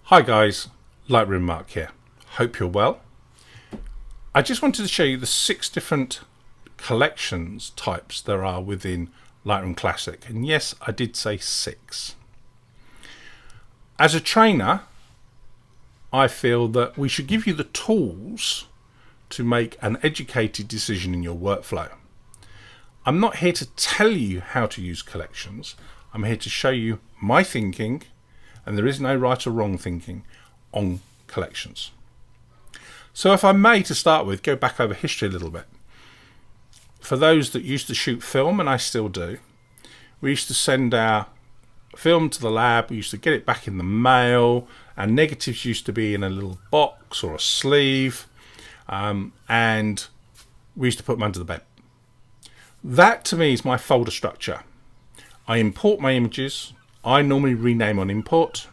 Hi guys, Lightroom Mark here. Hope you're well. I just wanted to show you the 6 different collections types there are within Lightroom Classic. And yes, I did say 6. As a trainer, I feel that we should give you the tools to make an educated decision in your workflow. I'm not here to tell you how to use collections. I'm here to show you my thinking, and there is no right or wrong thinking on collections. So if I may, to start with, go back over history a little bit. For those that used to shoot film, and I still do, we used to send our film to the lab, we used to get it back in the mail, and negatives used to be in a little box or a sleeve, and we used to put them under the bed. That to me is my folder structure. I import my images. I normally rename on import,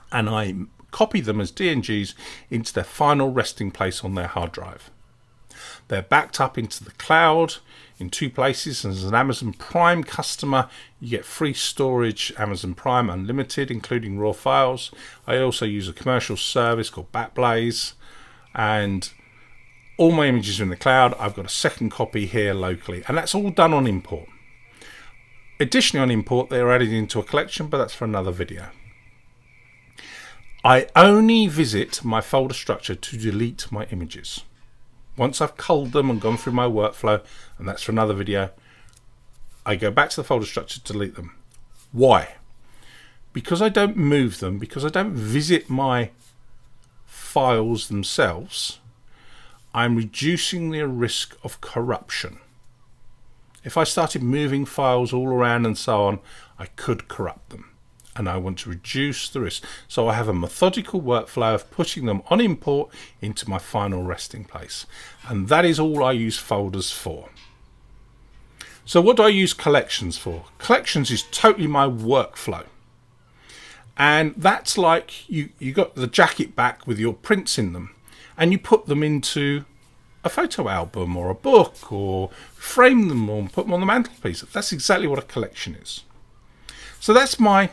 and I copy them as DNGs into their final resting place on their hard drive. They're backed up into the cloud in 2 places, and as an Amazon Prime customer, you get free storage, Amazon Prime Unlimited, including raw files. I also use a commercial service called Backblaze, and all my images are in the cloud. I've got a second copy here locally, and that's all done on import. Additionally, on import, they're added into a collection, but that's for another video. I only visit my folder structure to delete my images. Once I've culled them and gone through my workflow, and that's for another video, I go back to the folder structure to delete them. Why? Because I don't move them, because I don't visit my files themselves, I'm reducing the risk of corruption. If I started moving files all around and so on, I could corrupt them, and I want to reduce the risk. So I have a methodical workflow of putting them on import into my final resting place, and that is all I use folders for. So what do I use collections for? Collections is totally my workflow, and that's like you got the jacket back with your prints in them, and you put them into a photo album or a book, or frame them or put them on the mantelpiece. That's exactly what a collection is. So that's my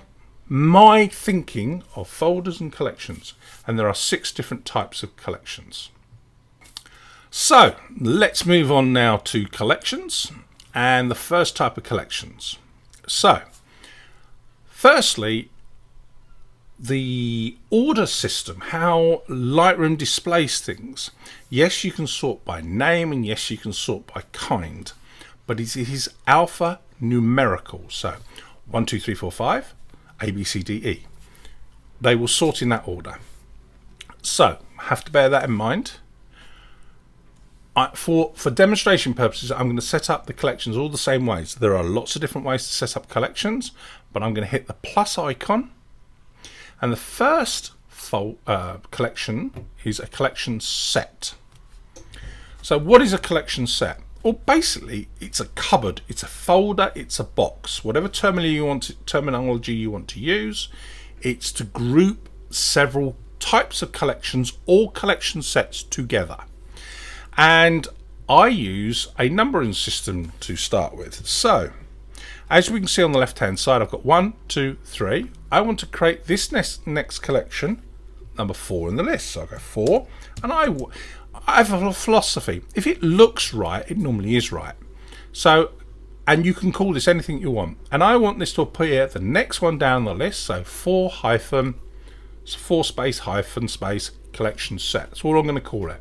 thinking of folders and collections, and there are 6 different types of collections. So let's move on now to collections, and the first type of collections. So firstly, the order system, how Lightroom displays things. Yes, you can sort by name, and yes, you can sort by kind, but it is alpha numerical. So 1, 2, 3, 4, 5, A, B, C, D, E. They will sort in that order. So have to bear that in mind. For demonstration purposes, I'm going to set up the collections all the same ways. There are lots of different ways to set up collections, but I'm going to hit the plus icon. And the first collection is a collection set. So what is a collection set? Well, basically, it's a cupboard, it's a folder, it's a box. Whatever terminology you want to use, it's to group several types of collections or collection sets together. And I use a numbering system to start with. So as we can see on the left hand side, I've got 1, 2, 3. I want to create this next collection, number 4 in the list. So I go 4, and I have a philosophy. If it looks right, it normally is right. So, and you can call this anything you want. And I want this to appear the next one down the list. So 4 space hyphen space collection set. That's all I'm going to call it.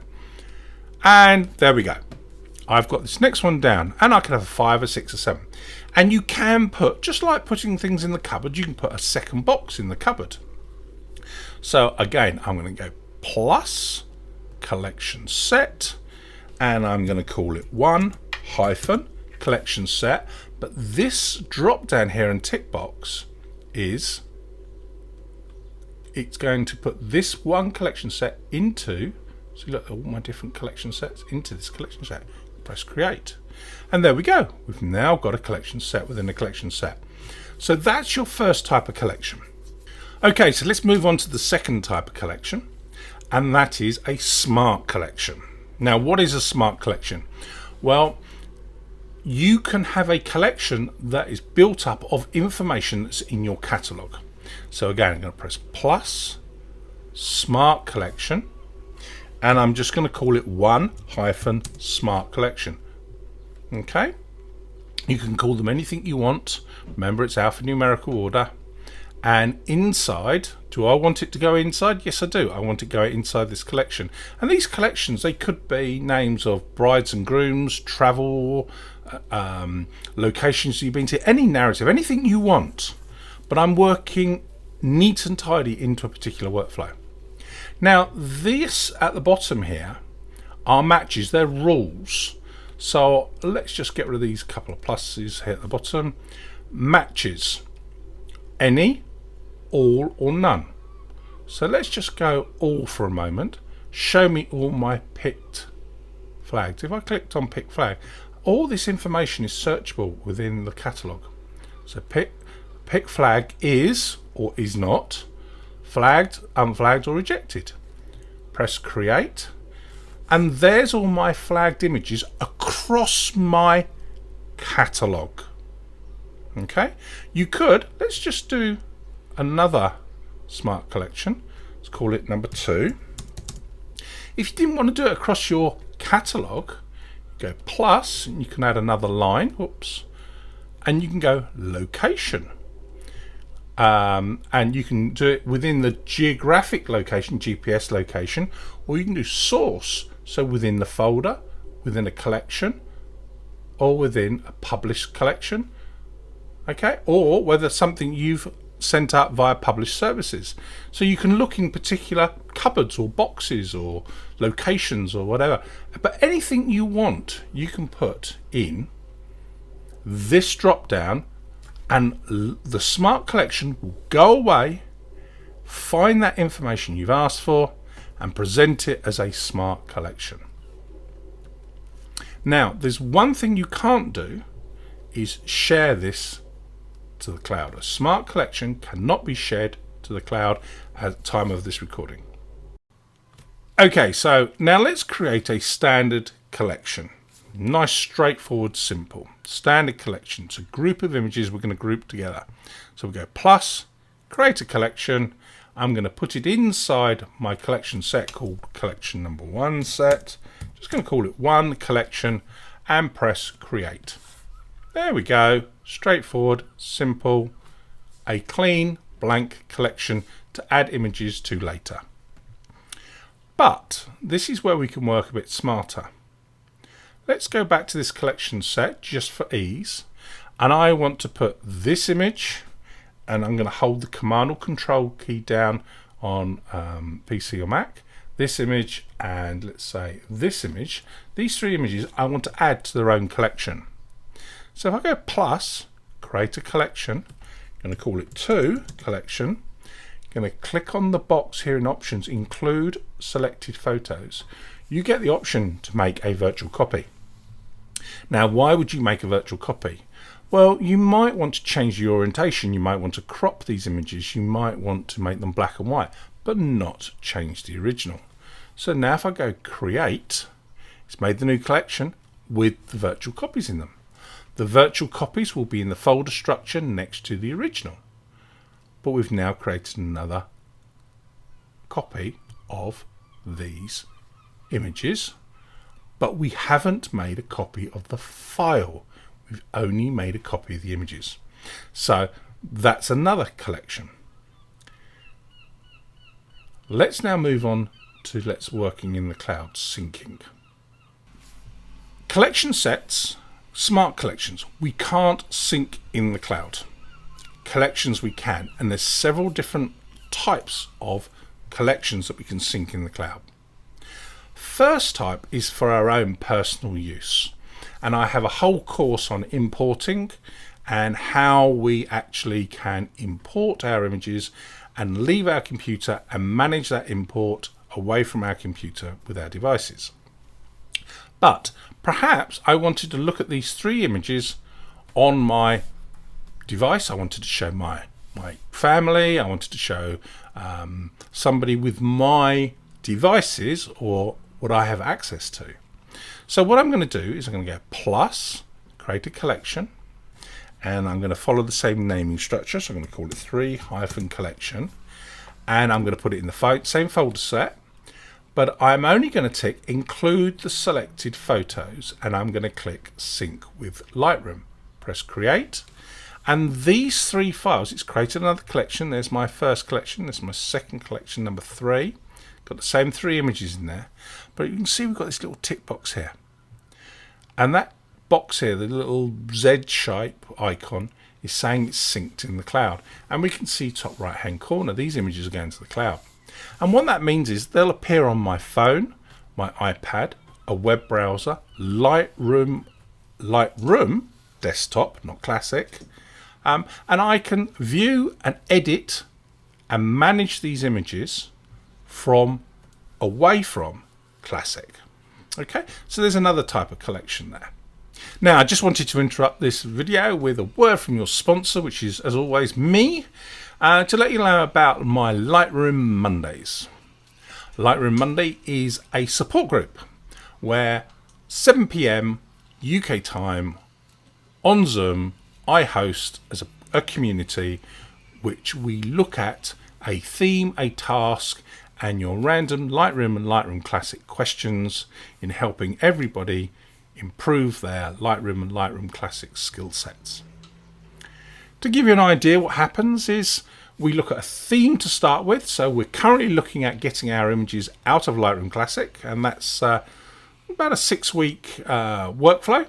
And there we go. I've got this next one down, and I can have a 5, a 6, or 7. And you can put, just like putting things in the cupboard, you can put a second box in the cupboard. So again, I'm going to go plus collection set, and I'm going to call it 1 hyphen collection set. But this drop down here and tick box it's going to put this one collection set into, so look, all my different collection sets into this collection set. Press create, and there we go. We've now got a collection set within a collection set. So that's your first type of collection. Okay, so let's move on to the second type of collection, and that is a smart collection. Now, what is a smart collection? Well, you can have a collection that is built up of information that's in your catalog. So again, I'm going to press plus smart collection, and I'm just going to call it 1-smart collection. Okay, you can call them anything you want. Remember, it's alphanumerical order. And inside, do I want it to go inside? Yes, I do. I want it to go inside this collection. And these collections, they could be names of brides and grooms, travel, locations you've been to, any narrative, anything you want. But I'm working neat and tidy into a particular workflow. Now, this at the bottom here are matches. They're rules. So let's just get rid of these couple of pluses here at the bottom. Matches. Any, all, or none. So let's just go all for a moment. Show me all my picked flags. If I clicked on pick flag, all this information is searchable within the catalogue. So pick flag is or is not flagged, unflagged, or rejected. Press create, and there's all my flagged images across my catalogue. Okay, you could, let's just do another smart collection. Let's call it number 2. If you didn't want to do it across your catalogue, go plus, and you can add another line. Whoops, and you can go location. And you can do it within the geographic location, GPS location, or you can do source, so within the folder, within a collection, or within a published collection. Okay, or whether something you've sent out via published services. So you can look in particular cupboards or boxes or locations or whatever. But anything you want, you can put in this drop down, and the smart collection will go away, find that information you've asked for, and present it as a smart collection. Now, there's one thing you can't do, is share this to the cloud. A smart collection cannot be shared to the cloud at the time of this recording. Okay, so now let's create a standard collection. Nice, straightforward, simple. Standard collection. It's a group of images we're going to group together. So we go plus, create a collection. I'm going to put it inside my collection set called collection number 1 set. Just going to call it 1 collection and press create. There we go. Straightforward, simple, a clean blank collection to add images to later. But this is where we can work a bit smarter. Let's go back to this collection set just for ease, and I want to put this image, and I'm going to hold the Command or Control key down on PC or Mac, this image, and let's say this image. These 3 images I want to add to their own collection. So if I go plus, create a collection, I'm going to call it 2 collection, going to click on the box here in options, include selected photos. You get the option to make a virtual copy. Now, why would you make a virtual copy? Well, you might want to change the orientation, you might want to crop these images, you might want to make them black and white, but not change the original. So now if I go create, it's made the new collection with the virtual copies in them. The virtual copies will be in the folder structure next to the original. But we've now created another copy of these images, but we haven't made a copy of the file. We've only made a copy of the images. So that's another collection. Let's now move on to working in the cloud, syncing. Collection sets, smart collections, we can't sync in the cloud. Collections we can, and there's several different types of collections that we can sync in the cloud. First type is for our own personal use, and I have a whole course on importing and how we actually can import our images and leave our computer and manage that import away from our computer with our devices. But perhaps I wanted to look at these 3 images on my device. I wanted to show my family, I wanted to show somebody with my devices or what I have access to. So what I'm going to do is I'm going to go plus, create a collection, and I'm going to follow the same naming structure. So I'm going to call it 3-collection, and I'm going to put it in the same folder set, but I'm only going to tick include the selected photos, and I'm going to click sync with Lightroom. Press create, and these 3 files, it's created another collection. There's my first collection, there's my second collection, number 3. Got the same 3 images in there, but you can see we've got this little tick box here, and that box here, the little Z shape icon, is saying it's synced in the cloud. And we can see top right hand corner, these images are going to the cloud. And what that means is they'll appear on my phone, my iPad, a web browser, Lightroom desktop, not Classic, and I can view and edit and manage these images away from Classic. Okay, so there's another type of collection there. Now, I just wanted to interrupt this video with a word from your sponsor, which is, as always, me, to let you know about my Lightroom Mondays. Lightroom Monday is a support group where 7 PM UK time on Zoom, I host as a community which we look at a theme, a task, and your random Lightroom and Lightroom Classic questions in helping everybody improve their Lightroom and Lightroom Classic skill sets. To give you an idea, what happens is we look at a theme to start with. So we're currently looking at getting our images out of Lightroom Classic, and that's about a 6-week workflow,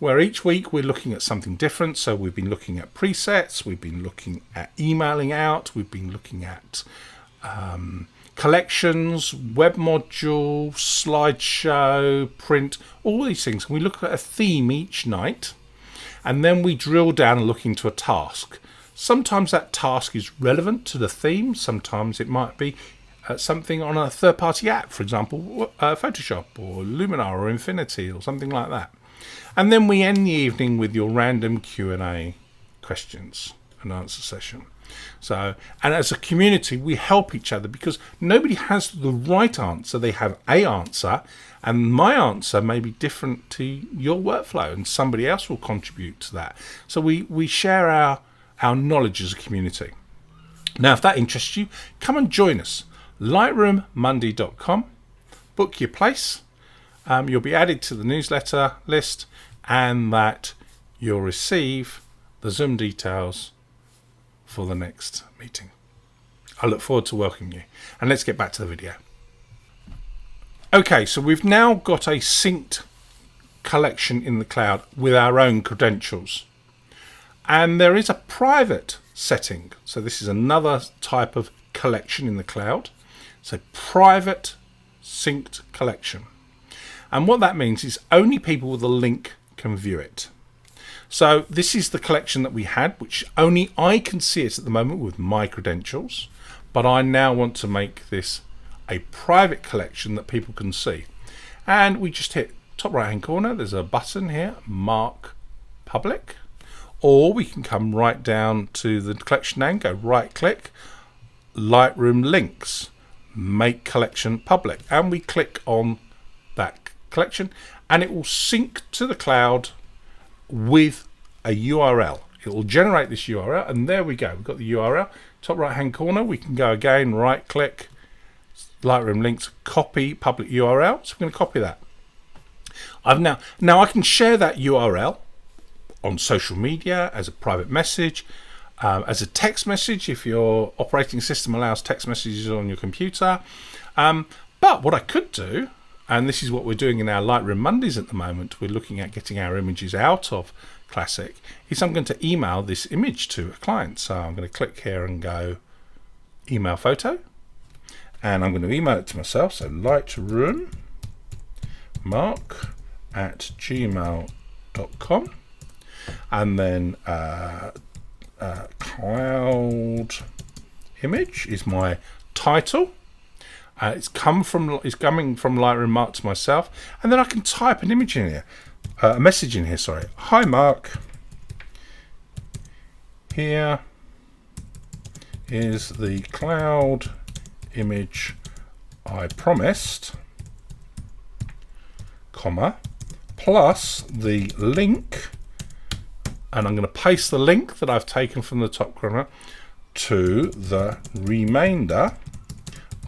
where each week we're looking at something different. So we've been looking at presets, we've been looking at emailing out, we've been looking at collections, web module, slideshow, print, all these things. We look at a theme each night, and then we drill down and look into a task. Sometimes that task is relevant to the theme, sometimes it might be something on a third-party app, for example, Photoshop or Luminar or Infinity or something like that. And then we end the evening with your random Q&A questions and answer session. So, and as a community, we help each other because nobody has the right answer. They have a answer, and my answer may be different to your workflow, and somebody else will contribute to that. So we share our knowledge as a community. Now, if that interests you, come and join us. lightroommonday.com. Book your place. You'll be added to the newsletter list, and that you'll receive the Zoom details for the next meeting. I look forward to welcoming you. And let's get back to the video. Okay, so we've now got a synced collection in the cloud with our own credentials. And there is a private setting. So this is another type of collection in the cloud. It's a private synced collection. And what that means is only people with a link can view it. So this is the collection that we had, which only I can see it at the moment with my credentials, but I now want to make this a private collection that people can see. And we just hit top right hand corner, there's a button here, mark public, or we can come right down to the collection name, go right click, Lightroom links, make collection public, and we click on that collection and it will sync to the cloud with a URL. It will generate this URL, and there we go. We've got the URL. Top right hand corner, we can go again, right click, Lightroom links, copy public URL. So we're going to copy that. Now I can share that URL on social media as a private message, as a text message if your operating system allows text messages on your computer. But what I could do, and this is what we're doing in our Lightroom Mondays at the moment, we're looking at getting our images out of Classic, is I'm going to email this image to a client. So I'm going to click here and go email photo, and I'm going to email it to myself. So lightroommark@gmail.com, and then cloud image is my title. It's coming from Lightroom Mark to myself, and then I can type an image in here, a message in here. Sorry, hi Mark. Here is the cloud image I promised, comma, plus the link, and I'm going to paste the link that I've taken from the top corner, to the remainder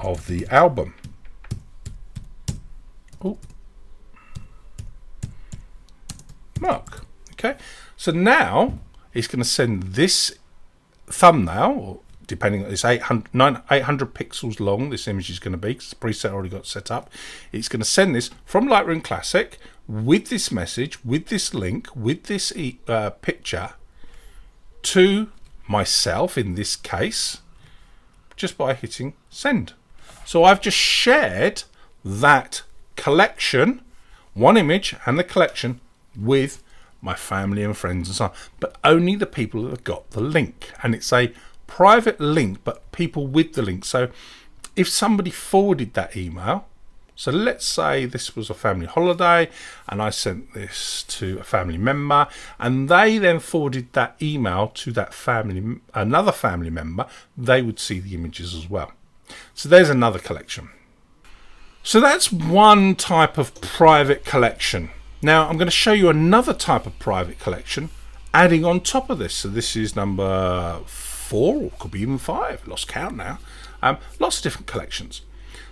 of the album. Oh, mark. Okay, so now it's going to send this thumbnail, or depending on it's 800 pixels long, this image is going to be, because the preset already got set up. It's going to send this from Lightroom Classic with this message, with this link, with this picture to myself in this case, just by hitting send. So I've just shared that collection, one image and the collection, with my family and friends and so on, but only the people that have got the link. And it's a private link, but people with the link. So if somebody forwarded that email, so let's say this was a family holiday and I sent this to a family member and they then forwarded that email to that family, another family member, they would see the images as well. So there's another collection. So that's one type of private collection. Now I'm going to show you another type of private collection adding on top of this. So this is number 4, or could be even 5, lost count now. Lots of different collections.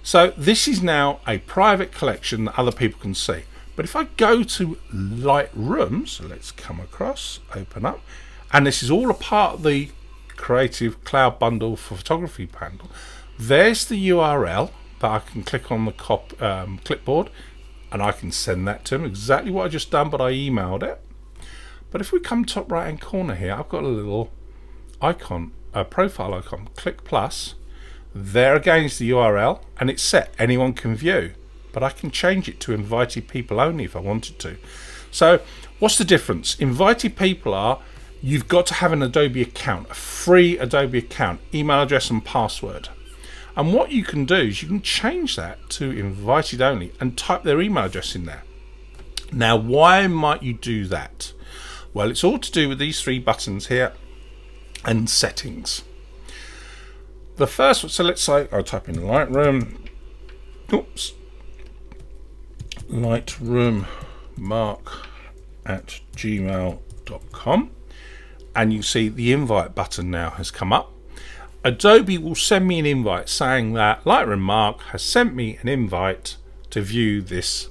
So this is now a private collection that other people can see. But if I go to Lightroom, so let's come across, open up, and this is all a part of the Creative Cloud Bundle for Photography panel. There's the URL that I can click on the clipboard and I can send that to them, exactly what I just done, but I emailed it. But if we come top right hand corner here, I've got a little icon, a profile icon, click plus. There again is the URL and it's set, anyone can view, but I can change it to invited people only if I wanted to. So what's the difference? Invited people are, you've got to have an Adobe account, a free Adobe account, email address and password. And what you can do is you can change that to invited only and type their email address in there. Now, why might you do that? Well, it's all to do with these 3 buttons here and settings. The first one, so let's say I'll type in Lightroom, Lightroom mark@gmail.com, and you see the invite button now has come up. Adobe will send me an invite saying that Lightroom Mark has sent me an invite to view this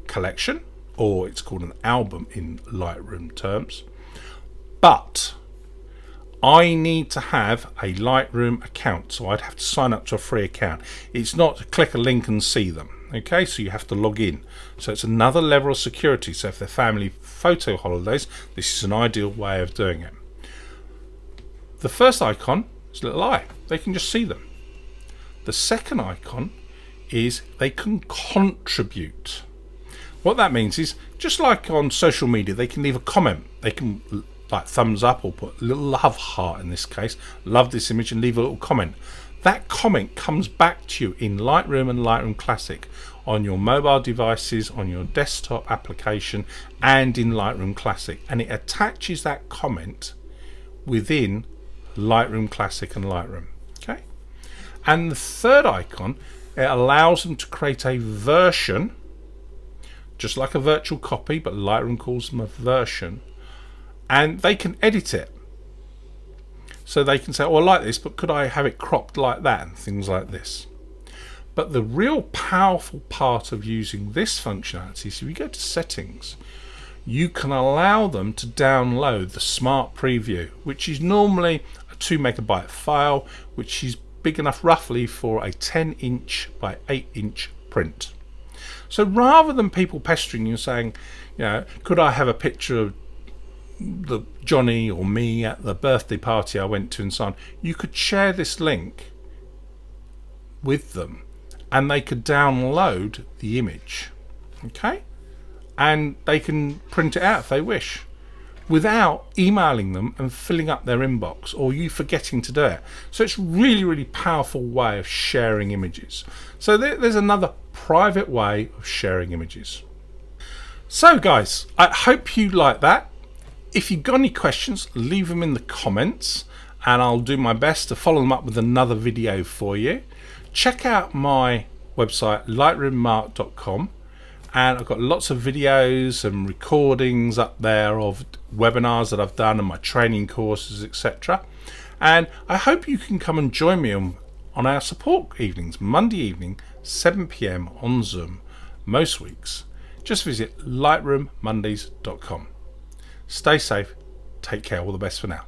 collection, or it's called an album in Lightroom terms. But I need to have a Lightroom account, so I'd have to sign up to a free account. It's not to click a link and see them. Okay, so you have to log in. So it's another level of security. So if they're family photo holidays, this is an ideal way of doing it. The first icon is a little eye. They can just see them. The second icon is they can contribute. What that means is, just like on social media, they can leave a comment. They can like thumbs up or put a little love heart in this case, love this image, and leave a little comment. That comment comes back to you in Lightroom and Lightroom Classic on your mobile devices, on your desktop application, and in Lightroom Classic, and it attaches that comment within Lightroom Classic and Lightroom. Okay, and the third icon, it allows them to create a version, just like a virtual copy, but Lightroom calls them a version, and they can edit it. So they can say, oh, I like this, but could I have it cropped like that, and things like this. But the real powerful part of using this functionality is if you go to settings, you can allow them to download the Smart Preview, which is normally a 2 megabyte file, which is big enough roughly for a 10-inch by 8-inch print. So rather than people pestering you saying, you know, could I have a picture of the Johnny or me at the birthday party I went to and so on, you could share this link with them and they could download the image, okay, and they can print it out if they wish without emailing them and filling up their inbox or you forgetting to do it. So it's really, really powerful way of sharing images. So there's another private way of sharing images. So guys, I hope you like that. If you've got any questions, leave them in the comments and I'll do my best to follow them up with another video for you. Check out my website, lightroommark.com, and I've got lots of videos and recordings up there of webinars that I've done and my training courses, etc. And I hope you can come and join me on our support evenings, Monday evening, 7 p.m. on Zoom, most weeks. Just visit lightroommondays.com. Stay safe, take care, all the best for now.